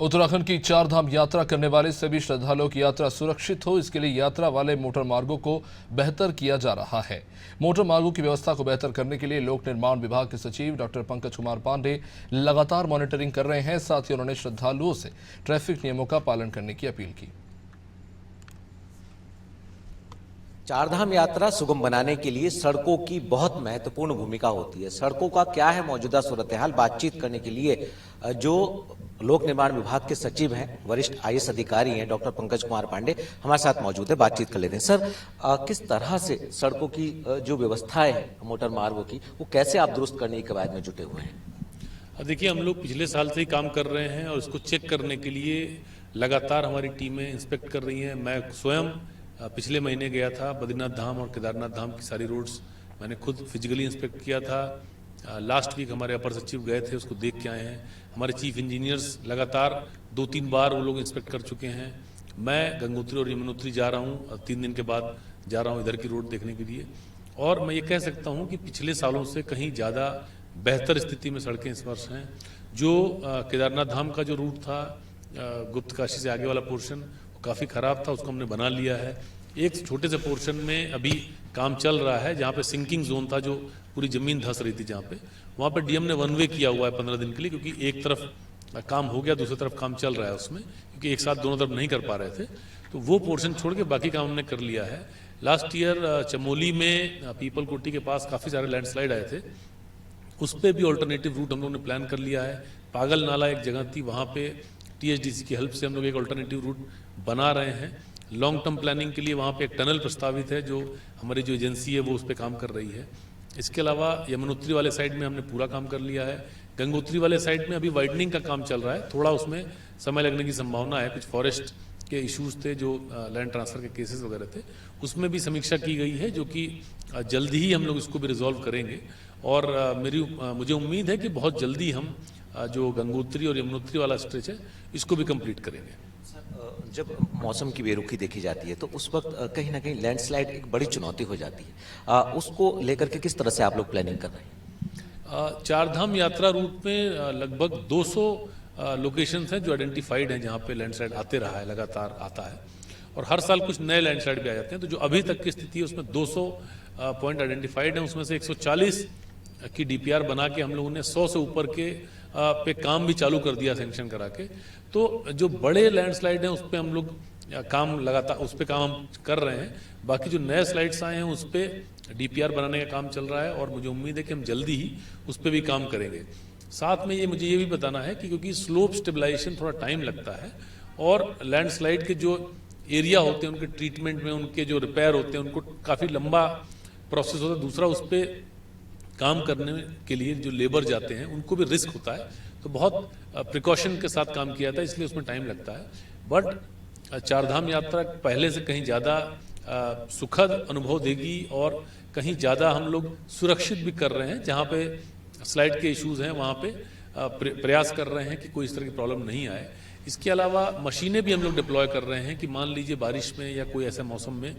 उत्तराखंड की चार धाम यात्रा करने वाले सभी श्रद्धालुओं की यात्रा सुरक्षित हो, इसके लिए यात्रा वाले मोटर मार्गों को बेहतर किया जा रहा है। मोटर मार्गों की व्यवस्था को बेहतर करने के लिए लोक निर्माण विभाग के सचिव डॉक्टर पंकज कुमार पांडे लगातार मॉनिटरिंग कर रहे हैं। साथ ही उन्होंने श्रद्धालुओं से ट्रैफिक नियमों का पालन करने की अपील की। चारधाम यात्रा सुगम बनाने के लिए सड़कों की बहुत महत्वपूर्ण भूमिका होती है। सड़कों का क्या है मौजूदा सूरत हाल, बातचीत करने के लिए जो लोक निर्माण विभाग के सचिव हैं, वरिष्ठ आईएएस अधिकारी हैं डॉक्टर पंकज कुमार पांडे हमारे साथ मौजूद है। बातचीत कर लेते हैं। सर, किस तरह से सड़कों की जो व्यवस्थाएं हैं मोटर मार्गों की, वो कैसे आप दुरुस्त करने की कवायद में जुटे हुए हैं? देखिए, हम लोग पिछले साल से ही काम कर रहे हैं और इसको चेक करने के लिए लगातार हमारी टीमें इंस्पेक्ट कर रही हैं। मैं स्वयं पिछले महीने गया था, बद्रीनाथ धाम और केदारनाथ धाम की सारी रोड्स मैंने खुद फिजिकली इंस्पेक्ट किया था। लास्ट वीक हमारे अपर सचिव गए थे, उसको देख के आए हैं। हमारे चीफ इंजीनियर्स लगातार 2-3 बार वो लोग इंस्पेक्ट कर चुके हैं। मैं गंगोत्री और यमुनोत्री जा रहा हूँ, 3 दिन के बाद जा रहा हूँ इधर की रोड देखने के लिए। और मैं ये कह सकता हूँ कि पिछले सालों से कहीं ज़्यादा बेहतर स्थिति में सड़कें इस वर्ष हैं। जो केदारनाथ धाम का जो रूट था, गुप्त काशी से आगे वाला पोर्शन, वो काफ़ी ख़राब था, उसको हमने बना लिया है। एक छोटे से पोर्शन में अभी काम चल रहा है जहाँ पे सिंकिंग जोन था, जो पूरी ज़मीन धंस रही थी, जहाँ पे वहाँ पे डीएम ने 1 वे किया हुआ है 15 दिन के लिए, क्योंकि एक तरफ काम हो गया, दूसरी तरफ काम चल रहा है उसमें, क्योंकि एक साथ दोनों तरफ नहीं कर पा रहे थे। तो वो पोर्शन छोड़ के बाकी काम हमने कर लिया है। लास्ट ईयर चमोली में पीपल कोटी के पास काफ़ी सारे लैंडस्लाइड आए थे, उस पर भी ऑल्टरनेटिव रूट हम लोगों ने प्लान कर लिया है। पागल नाला एक जगह थी, वहाँ पे टीएचडीसी की हेल्प से हम लोग एक ऑल्टरनेटिव रूट बना रहे हैं। लॉन्ग टर्म प्लानिंग के लिए वहाँ पे एक टनल प्रस्तावित है, जो हमारी जो एजेंसी है वो उस पर काम कर रही है। इसके अलावा यमुनोत्री वाले साइड में हमने पूरा काम कर लिया है। गंगोत्री वाले साइड में अभी वाइडनिंग का काम चल रहा है, थोड़ा उसमें समय लगने की संभावना है। कुछ फॉरेस्ट के इश्यूज थे, जो लैंड ट्रांसफर के केसेस वगैरह थे, उसमें भी समीक्षा की गई है, जो कि जल्दी ही हम लोग इसको भी रिजॉल्व करेंगे। और मुझे उम्मीद है कि बहुत जल्दी हम जो गंगोत्री और यमुनोत्री वाला स्ट्रेच है इसको भी कंप्लीट करेंगे। जब मौसम की बेरुखी देखी जाती है तो उस वक्त कहीं ना कहीं लैंडस्लाइड एक बड़ी चुनौती हो जाती है। उसको लेकर के किस तरह से आप लोग प्लानिंग कर रहे हैं? चारधाम यात्रा रूट में लगभग 200 लोकेशंस हैं जो आइडेंटिफाइड हैं, जहाँ पे लैंडस्लाइड आते रहा है, लगातार आता है। और हर साल कुछ नए लैंडस्लाइड भी आ जाते हैं। तो जो अभी तक की स्थिति है उसमें 200 पॉइंट आइडेंटिफाइड हैं, उसमें से 140 की डीपीआर बना के हम लोगों ने 100 से ऊपर के पे काम भी चालू कर दिया, सैंक्शन करा के। तो जो बड़े लैंडस्लाइड हैं उस पर हम लोग काम लगातार उस पर काम हम कर रहे हैं। बाकी जो नए स्लाइड्स आए हैं उस पर डीपीआर बनाने का काम चल रहा है और मुझे उम्मीद है कि हम जल्दी ही उस पर भी काम करेंगे। साथ में मुझे ये भी बताना है कि क्योंकि स्लोप स्टेबलाइजेशन थोड़ा टाइम लगता है और लैंडस्लाइड के जो एरिया होते हैं उनके ट्रीटमेंट में, उनके जो रिपेयर होते हैं, उनको काफ़ी लंबा प्रोसेस होता है। दूसरा, उस पर काम करने के लिए जो लेबर जाते हैं उनको भी रिस्क होता है, तो बहुत प्रिकॉशन के साथ काम किया था, इसलिए उसमें टाइम लगता है। बट चारधाम यात्रा पहले से कहीं ज़्यादा सुखद अनुभव देगी और कहीं ज़्यादा हम लोग सुरक्षित भी कर रहे हैं। जहाँ पे स्लाइड के इश्यूज हैं वहाँ पे प्रयास कर रहे हैं कि कोई इस तरह की प्रॉब्लम नहीं आए। इसके अलावा मशीनें भी हम लोग डिप्लॉय कर रहे हैं कि मान लीजिए बारिश में या कोई ऐसे मौसम में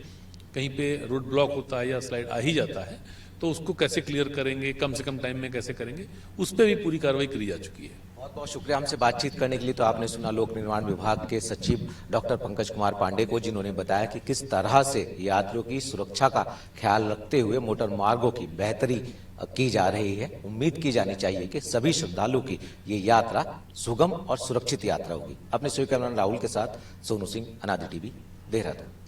कहीं पे रोड ब्लॉक होता है या स्लाइड आ ही जाता है, तो उसको कैसे क्लियर करेंगे, कम से कम टाइम में कैसे करेंगे, उस पर भी पूरी कार्रवाई करी जा चुकी है। बहुत बहुत शुक्रिया हमसे बातचीत करने के लिए। तो आपने सुना लोक निर्माण विभाग के सचिव डॉक्टर पंकज कुमार पांडे को, जिन्होंने बताया कि किस तरह से यात्रियों की सुरक्षा का ख्याल रखते हुए मोटर मार्गों की बेहतरी की जा रही है। उम्मीद की जानी चाहिए कि सभी श्रद्धालुओं की ये यात्रा सुगम और सुरक्षित यात्रा होगी। अपने सहयोगी कैमरामैन राहुल के साथ सोनू सिंह, अनादि टीवी, देहरादून।